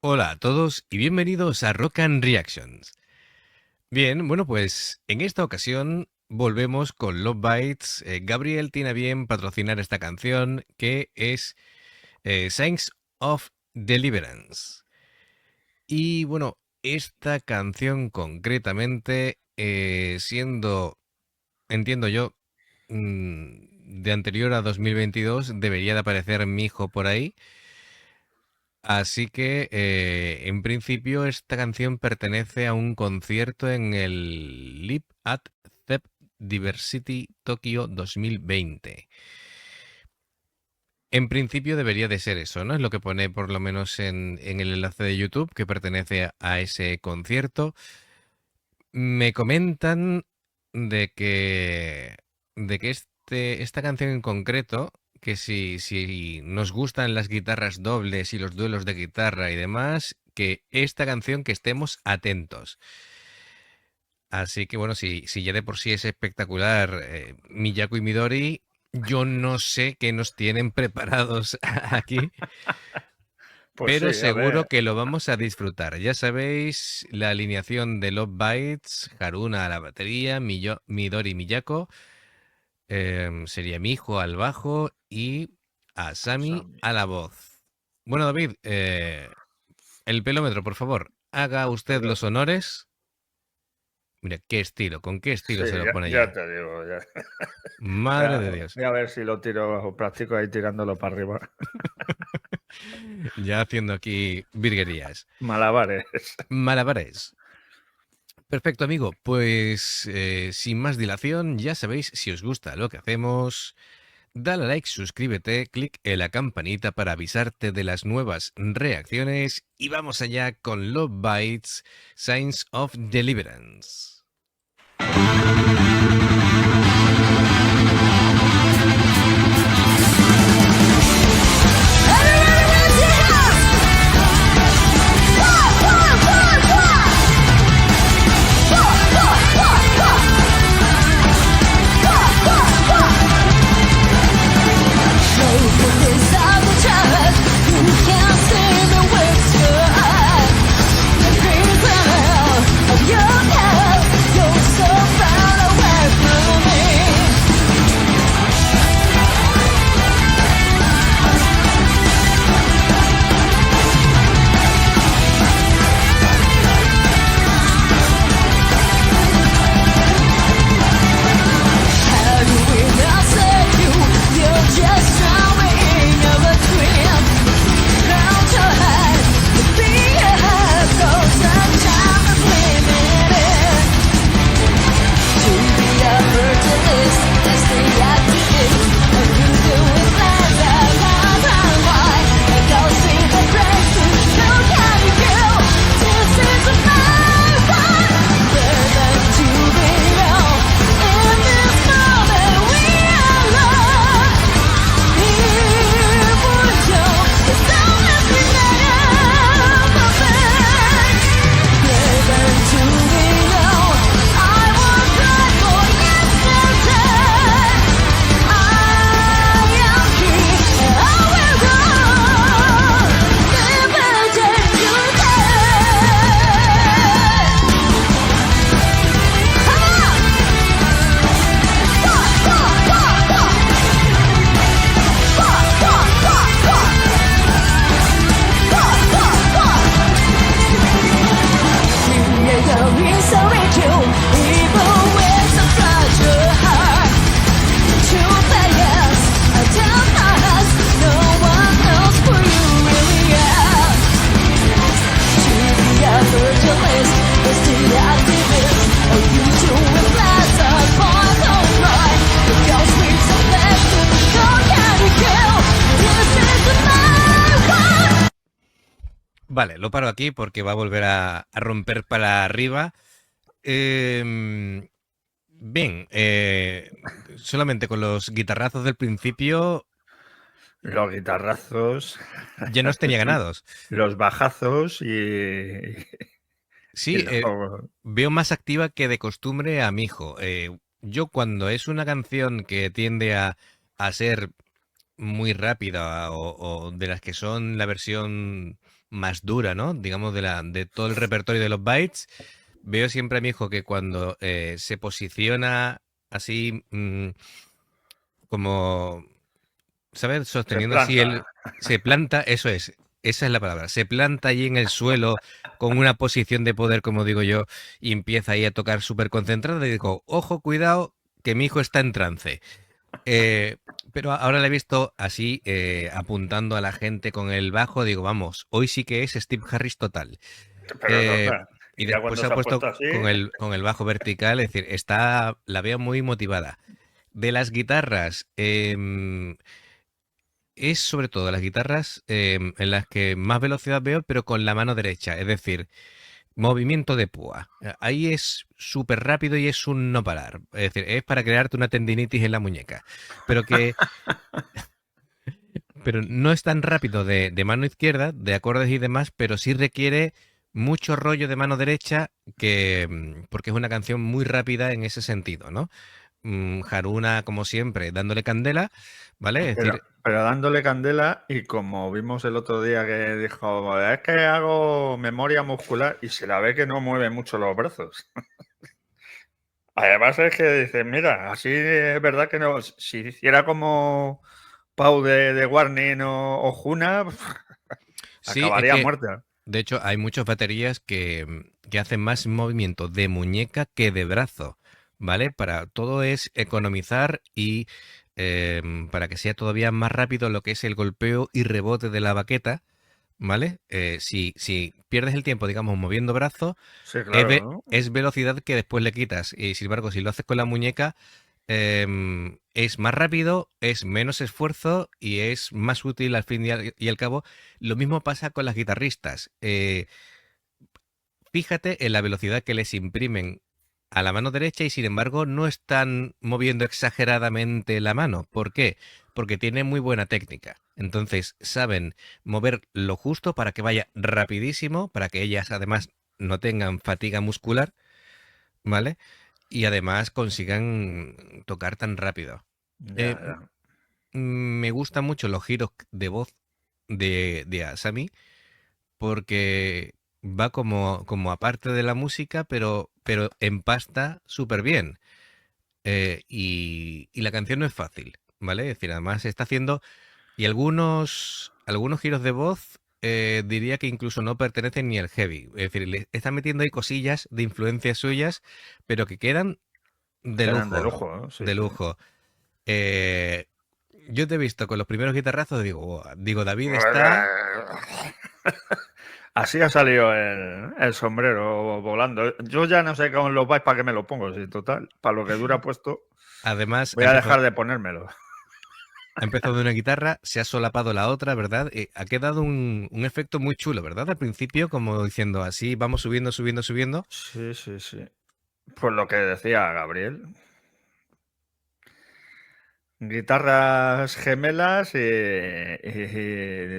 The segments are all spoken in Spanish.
Hola a todos y bienvenidos a Rock and Reactions. Bien, bueno, pues en esta ocasión volvemos con Love Bites. Gabriel tiene a bien patrocinar esta canción que es Signs of Deliverance. Y bueno, esta canción concretamente, siendo, entiendo yo, de anterior a 2022, debería de aparecer mi hijo por ahí. Así que, en principio, esta canción pertenece a un concierto en el Live at Zep Diversity Tokyo 2020. En principio debería de ser eso, ¿no? Es lo que pone por lo menos en el enlace de YouTube que pertenece a ese concierto. Me comentan de que esta canción en concreto, que si nos gustan las guitarras dobles y los duelos de guitarra y demás, que esta canción que estemos atentos. Así que bueno, si ya de por sí es espectacular Miyako y Midori, yo no sé qué nos tienen preparados aquí, Pues pero sí, a seguro ver. que lo vamos a disfrutar. Ya sabéis la alineación de Love Bites, Haruna a la batería, Midori Miyako, sería mi hijo al bajo y Asami Sammy. a la voz. Bueno, David, el pelómetro, por favor, haga usted Pero los honores. Mira, con qué estilo sí, se lo ya, pone ya ya. te digo. Ya. Madre de Dios. Voy a ver si lo tiro o practico ahí tirándolo para arriba. Ya haciendo aquí virguerías. Malabares. Malabares. Perfecto, amigo. Pues sin más dilación, ya sabéis, si os gusta lo que hacemos, dale a like, suscríbete, clic en la campanita para avisarte de las nuevas reacciones y vamos allá con Love Bites, Signs of Deliverance. Vale, lo paro aquí porque va a volver a romper para arriba. Bien, solamente con los guitarrazos del principio Los guitarrazos, ya nos tenía ganados. los bajazos y Sí, luego. veo más activa que de costumbre a mi hijo. Yo cuando es una canción que tiende a ser muy rápida o de las que son la versión más dura, ¿no? Digamos, de todo el repertorio de los bytes. Veo siempre a mi hijo que cuando se posiciona así como, ¿sabes? Se Sosteniendo así planta. se planta, eso es, esa es la palabra, se planta allí en el suelo con una posición de poder, como digo yo, y empieza ahí a tocar súper concentrado y digo, ojo, cuidado, que mi hijo está en trance. Eh, pero ahora le he visto así, apuntando a la gente con el bajo, digo, vamos, hoy sí que es Steve Harris total. Pero Eh, total. y Y ya después cuando se ha se ha puesto puesto así, con el bajo vertical, es decir, la veo muy motivada. De las guitarras, es sobre todo las guitarras en las que más velocidad veo, pero con la mano derecha, es decir, movimiento de púa. Ahí es súper rápido y es un no parar. Es decir, es para crearte una tendinitis en la muñeca. Pero que pero no es tan rápido de mano izquierda, de acordes y demás, pero sí requiere mucho rollo de mano derecha porque es una canción muy rápida en ese sentido, ¿no? Haruna, como siempre, dándole candela, ¿vale? Es pero, decir, pero dándole candela, y como vimos el otro día que dijo, es que hago memoria muscular, y se la ve que no mueve mucho los brazos. Además es que dice, mira, así es verdad que no, si hiciera como Pau de Warning o Juna, sí, es acabaría que, muerta. de hecho, hay muchas baterías que hacen más movimiento de muñeca que de brazo, ¿vale? Para todo es economizar y para que sea todavía más rápido lo que es el golpeo y rebote de la baqueta, ¿vale? Si pierdes el tiempo, digamos, moviendo brazos, Sí, claro, ¿no? es velocidad que después le quitas. Y sin embargo, si lo haces con la muñeca, es más rápido, es menos esfuerzo y es más útil al fin y al cabo. Lo mismo pasa con las guitarristas. Fíjate en la velocidad que les imprimen a la mano derecha y sin embargo no están moviendo exageradamente la mano. ¿Por qué? Porque tienen muy buena técnica. Entonces saben mover lo justo para que vaya rapidísimo, para que ellas además no tengan fatiga muscular, ¿vale? Y además consigan tocar tan rápido. Ya, Eh, ya. Me gustan mucho los giros de voz de Asami porque va como aparte de la música, pero empasta súper bien. Y la canción no es fácil, ¿vale? Es decir, además está haciendo. Y algunos giros de voz diría que incluso no pertenecen ni al heavy. Es decir, le está metiendo ahí cosillas de influencias suyas, pero que quedan de Quedan de lujo, lujo, ¿no? Sí, de sí. lujo. Eh, yo te he visto con los primeros guitarrazos, digo, David está. Así ha salido el sombrero volando. Yo ya no sé con los vais para qué me lo pongo, si total, para lo que dura puesto, Además, voy a dejar de ponérmelo. ha empezado de una guitarra, se ha solapado la otra, ¿verdad? Ha quedado un efecto muy chulo, ¿verdad? Al principio, como diciendo así, vamos subiendo, subiendo, subiendo. Sí, sí, sí. Pues lo que decía Gabriel. Guitarras gemelas y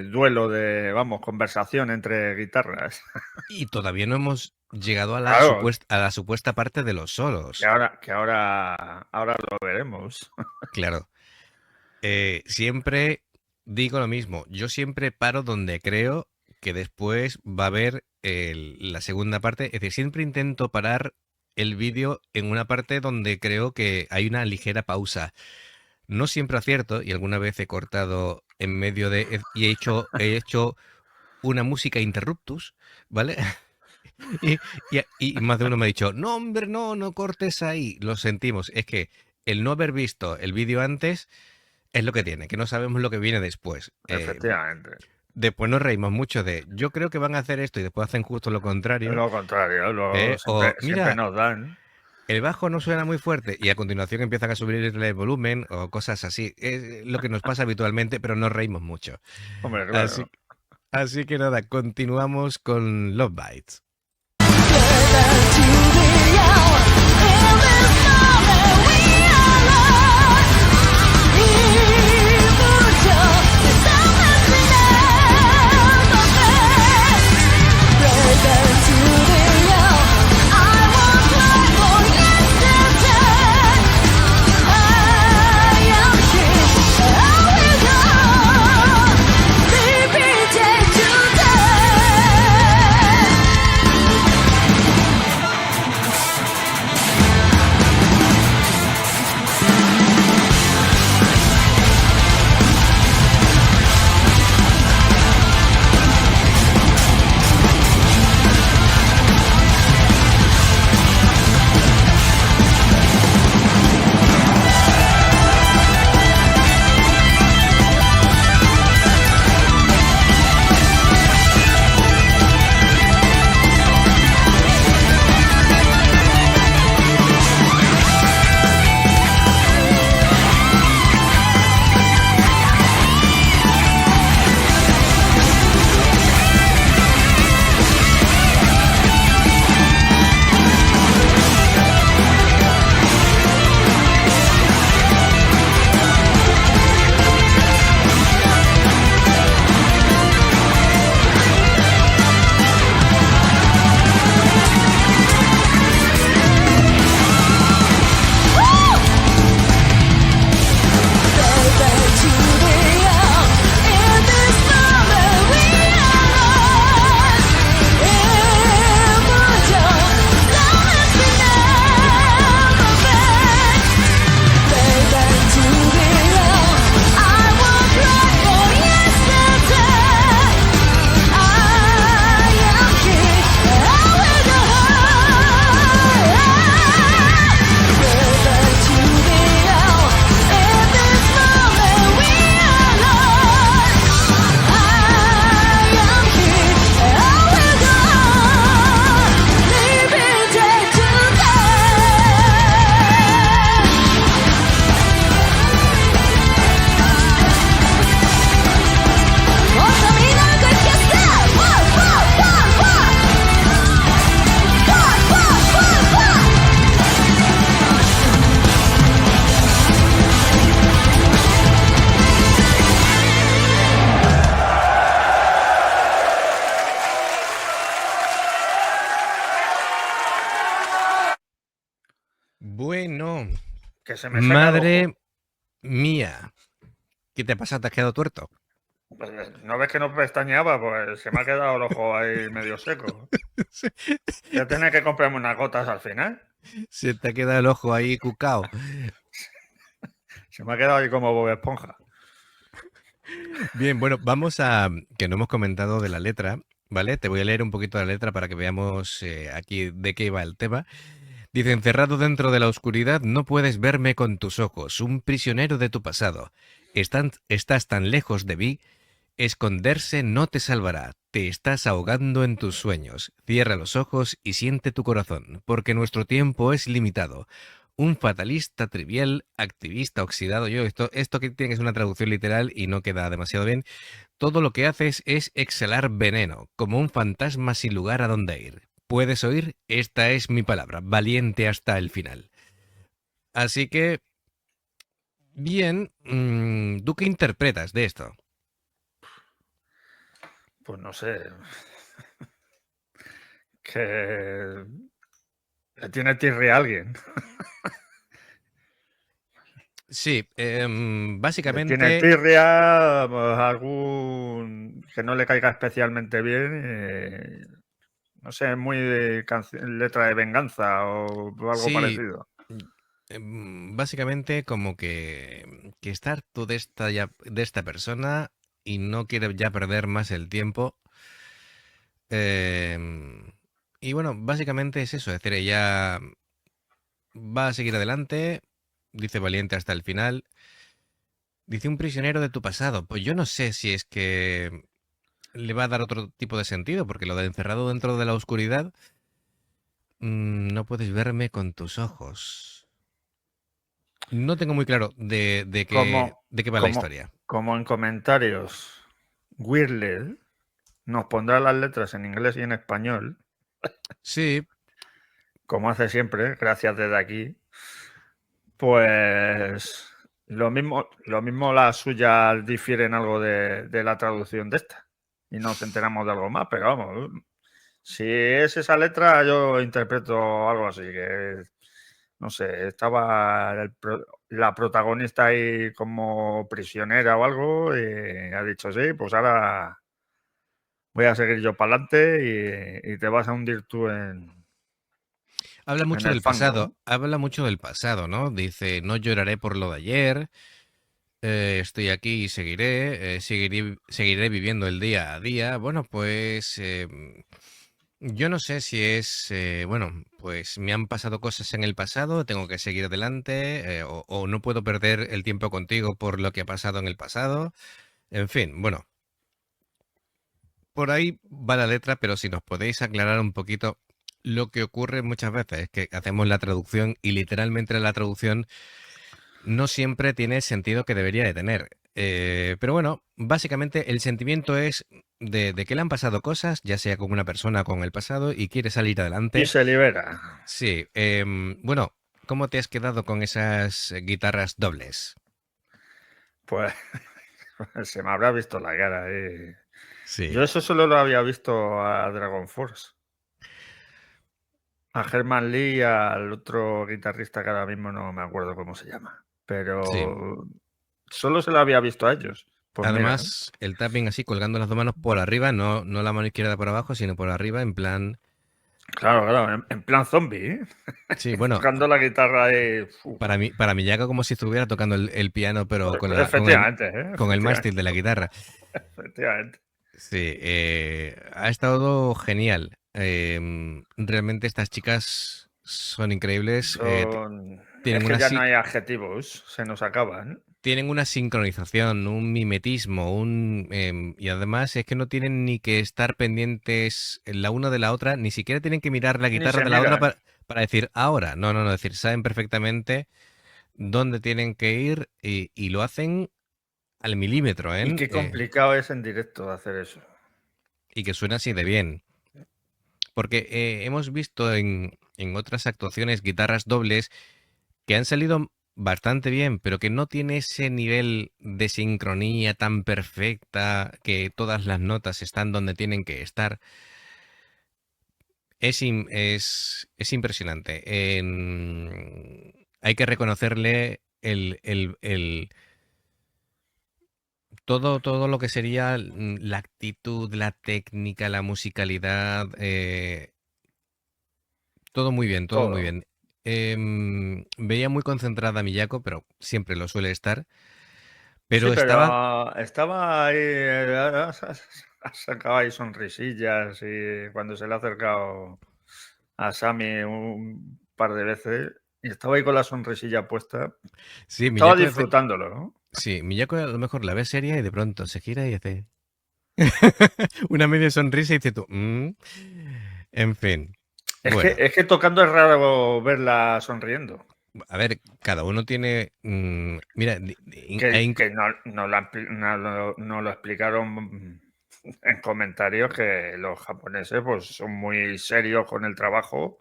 duelo de, vamos, conversación entre guitarras. Y todavía no hemos llegado a Claro, a la supuesta parte de los solos. ahora lo veremos. Claro. Siempre digo lo mismo. Yo siempre paro donde creo que después va a haber la segunda parte. Es decir, siempre intento parar el vídeo en una parte donde creo que hay una ligera pausa. No siempre acierto y alguna vez he cortado en medio y he hecho una música interruptus, ¿vale? Y más de uno me ha dicho, no, hombre, no cortes ahí. Lo sentimos. Es que el no haber visto el vídeo antes es lo que tiene, que no sabemos lo que viene después. Efectivamente. Después nos reímos mucho yo creo que van a hacer esto y después hacen justo lo contrario. Lo contrario, O, siempre mira, nos dan. el bajo no suena muy fuerte y a continuación empiezan a subirle el volumen o cosas así. Es lo que nos pasa habitualmente, pero nos reímos mucho. Hombre, Así, claro. así que nada, continuamos con Love Bites. que se me seca el ojo. Madre mía. ¿Qué te pasa? ¿Te has quedado tuerto? Pues, ¿no ves que no pestañeaba? Pues se me ha quedado el ojo ahí medio seco. Se Voy a tener que comprarme unas gotas al final. se te ha quedado el ojo ahí cucao. Se me ha quedado ahí como Bob Esponja. Bien, bueno, vamos a... que no hemos comentado de la letra, ¿vale? Te voy a leer un poquito la letra para que veamos aquí de qué va el tema. Dice, encerrado dentro de la oscuridad, no puedes verme con tus ojos, un prisionero de tu pasado. Estás tan lejos de mí, esconderse no te salvará. Te estás ahogando en tus sueños. Cierra los ojos y siente tu corazón, porque nuestro tiempo es limitado. Un fatalista trivial, activista oxidado. Esto que tiene que ser una traducción literal y no queda demasiado bien. Todo lo que haces es exhalar veneno, como un fantasma sin lugar a dónde ir. ¿Puedes oír? Esta es mi palabra, valiente hasta el final. Así que, bien, ¿tú qué interpretas de esto? Pues no sé. Que le tiene tirri a alguien. Sí, Le tiene básicamente, tirria, pues, algún que no le caiga especialmente bien. No sé, muy letra de venganza o algo sí, parecido. básicamente como que está harto de esta persona y no quiere ya perder más el tiempo. em, y bueno, básicamente es eso, es decir, ella va a seguir adelante, dice valiente hasta el final. Dice un prisionero de tu pasado. Pues yo no sé si es que le va a dar otro tipo de sentido, porque lo de encerrado dentro de la oscuridad, no puedes verme con tus ojos. No tengo muy claro Como, de qué va la como, historia. como en comentarios, Wirled nos pondrá las letras en inglés y en español, Sí, como hace siempre, gracias desde aquí. Pues lo mismo las suyas difieren algo de la traducción de esta. Y nos enteramos de algo más, pero vamos, si es esa letra, yo interpreto algo así, que no sé, estaba la protagonista ahí como prisionera o algo y ha dicho, sí, pues ahora voy a seguir yo para adelante y te vas a hundir tú habla en mucho el del fango. pasado, habla mucho del pasado, ¿no? Dice, no lloraré por lo de ayer, estoy aquí y seguiré viviendo el día a día. Bueno, pues yo no sé si es, bueno, pues me han pasado cosas en el pasado, tengo que seguir adelante, o no puedo perder el tiempo contigo por lo que ha pasado en el pasado. En fin, bueno, por ahí va la letra, pero si nos podéis aclarar un poquito lo que ocurre muchas veces es que hacemos la traducción y literalmente la traducción no siempre tiene el sentido que debería de tener. Pero bueno, básicamente el sentimiento es de que le han pasado cosas, ya sea con una persona o con el pasado, y quiere salir Y adelante. se libera. Sí, bueno, ¿cómo te has quedado con esas guitarras dobles? Pues se me habrá visto la cara. Sí, Yo eso solo lo había visto a Dragon Force, a Herman Lee y al otro guitarrista que ahora mismo no me acuerdo cómo se llama. sí. Pero solo se lo había visto a ellos. Pues mira, Además, el tapping así colgando las dos manos por arriba, no la mano izquierda por abajo, sino por arriba, en plan. claro, claro, en plan zombie, ¿eh? Sí, bueno, Tocando la guitarra ahí. para mí llega como si estuviera tocando el piano, pero Efectivamente, con el efectivamente, mástil de la guitarra. efectivamente. Sí, ha estado genial. Realmente estas chicas son increíbles. Es Tienen que una, ya no si- hay adjetivos, se nos acaban. tienen una sincronización, un mimetismo, y además es que no tienen ni que estar pendientes la una de la otra, ni siquiera tienen que mirar la Ni guitarra se de la otra miran. para decir ahora. No, no, no, decir, saben perfectamente dónde tienen que ir y lo hacen al milímetro, Y ¿eh? qué complicado es en directo hacer eso. Y que suena así de bien. Porque hemos visto en otras actuaciones guitarras dobles que han salido bastante bien, pero que no tiene ese nivel de sincronía tan perfecta, que todas las notas están donde tienen que estar. Es impresionante. hay que reconocerle todo lo que sería la actitud, la técnica, la musicalidad, todo muy bien, todo muy Todo. bien. Veía muy concentrada a Miyako, pero siempre lo suele estar. Sí, Pero estaba, pero estaba ahí, ha sacado ahí sonrisillas y cuando se le ha acercado a Sammy un par de veces y estaba ahí con la sonrisilla puesta. sí, Estaba Miyako, disfrutándolo, ¿no? sí, Miyako a lo mejor la ve seria y de pronto se gira y hace una media sonrisa y dice tú, En fin, bueno, Es que tocando es raro verla sonriendo. a ver, cada uno tiene, mira, Que no lo explicaron en comentarios que los japoneses pues son muy serios con el trabajo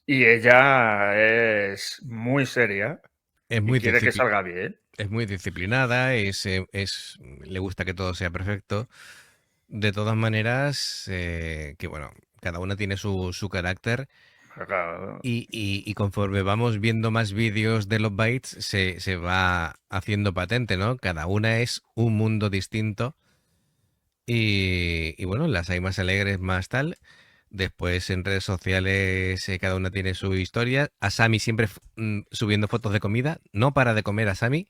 y ella es muy seria es y muy quiere que discipli- salga bien. es muy disciplinada, le gusta que todo sea perfecto. De todas maneras, que bueno, cada una tiene su carácter Claro, y conforme vamos viendo más vídeos de los bytes, se va haciendo patente, ¿no? Cada una es un mundo distinto y bueno, las hay más alegres, más tal. Después en redes sociales cada una tiene su historia. Asami siempre subiendo fotos de comida. No para de comer Asami.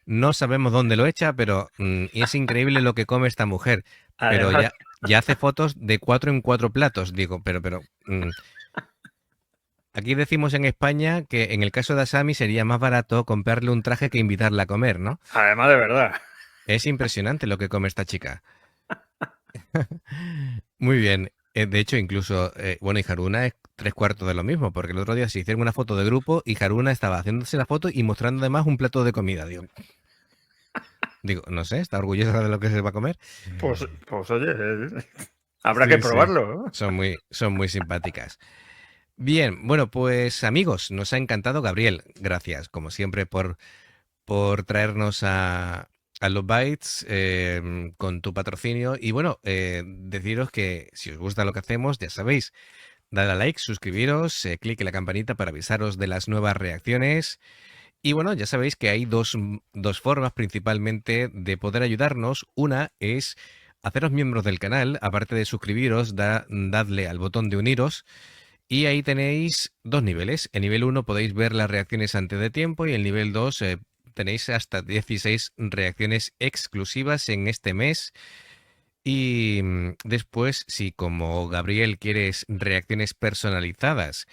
No sabemos dónde lo echa, pero es increíble lo que come esta mujer. Pero además, ya hace fotos de 4 en 4 platos. Digo, pero aquí decimos en España que en el caso de Asami sería más barato comprarle un traje que invitarla a comer, ¿no? además de verdad. Es impresionante lo que come esta chica. Muy bien. De hecho, incluso, bueno, y Haruna es 3 cuartos de lo mismo, porque el otro día se hicieron una foto de grupo y Haruna estaba haciéndose la foto y mostrando además un plato de comida. Digo, no sé, está orgullosa de lo que se va a comer. Pues oye, habrá que Sí, sí. probarlo, ¿no? Son muy simpáticas. Bien, bueno, pues amigos, nos ha encantado Gabriel. Gracias, como siempre, por traernos a los Bytes con tu patrocinio. Y bueno, deciros que si os gusta lo que hacemos, ya sabéis, dale a like, suscribiros, clic en la campanita para avisaros de las nuevas reacciones. Y bueno, ya sabéis que hay dos formas principalmente de poder ayudarnos. Una es haceros miembros del canal, aparte de suscribiros, dadle al botón de uniros. Y ahí tenéis dos niveles. En nivel uno podéis ver las reacciones antes de tiempo y en nivel 2 tenéis hasta 16 reacciones exclusivas en este mes. Y después, si como Gabriel quieres reacciones personalizadas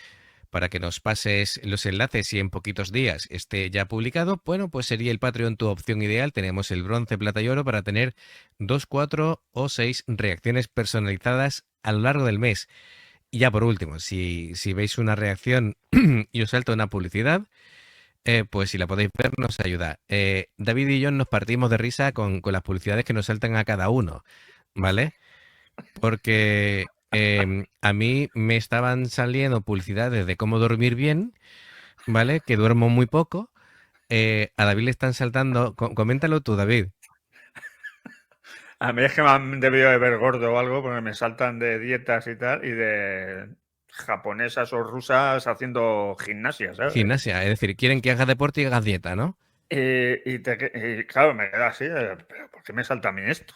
para que nos pases los enlaces y en poquitos días esté ya publicado, bueno, pues sería el Patreon tu opción ideal. Tenemos el bronce, plata y oro para tener 2, 4 o 6 reacciones personalizadas a lo largo del mes. Y ya por último, si veis una reacción y os salta una publicidad, pues si la podéis ver nos ayuda. David y yo nos partimos de risa con las publicidades que nos saltan a cada uno, ¿vale? Porque a mí me estaban saliendo publicidades de cómo dormir bien, ¿vale? Que duermo muy poco. A David le están saltando, coméntalo tú, David. A mí es que me han debido de ver gordo o algo, porque me saltan de dietas y tal, y de japonesas o rusas haciendo gimnasia, ¿sabes? Gimnasia, es decir, quieren que hagas deporte y hagas dieta, ¿no? Y claro, me queda así, pero ¿por qué me salta a mí esto?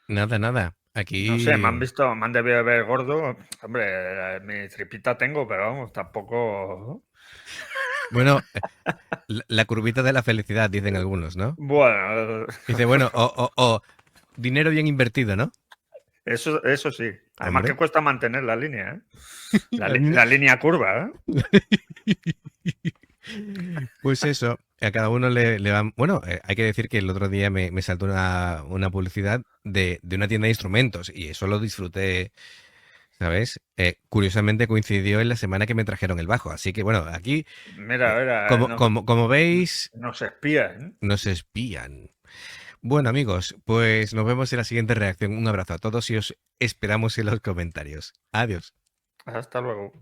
Nada, nada. No sé, Aquí, me han debido de ver gordo. Hombre, mi tripita tengo, pero vamos, tampoco. bueno, la curvita de la felicidad, dicen algunos, ¿no? Bueno, Dice, bueno, o dinero bien invertido, ¿no? eso sí. Además que Hombre. cuesta mantener la línea, ¿eh? La línea- La línea curva, ¿eh? Pues eso, a cada uno le van... Bueno, hay que decir que el otro día me saltó una publicidad de una tienda de instrumentos y eso lo disfruté, ¿sabes? Curiosamente coincidió en la semana que me trajeron el bajo, así que bueno, aquí, Mira, mira, como veis, nos espían, ¿eh? nos espían. Bueno, amigos, pues nos vemos en la siguiente reacción. Un abrazo a todos y os esperamos en los comentarios. Adiós. Hasta luego.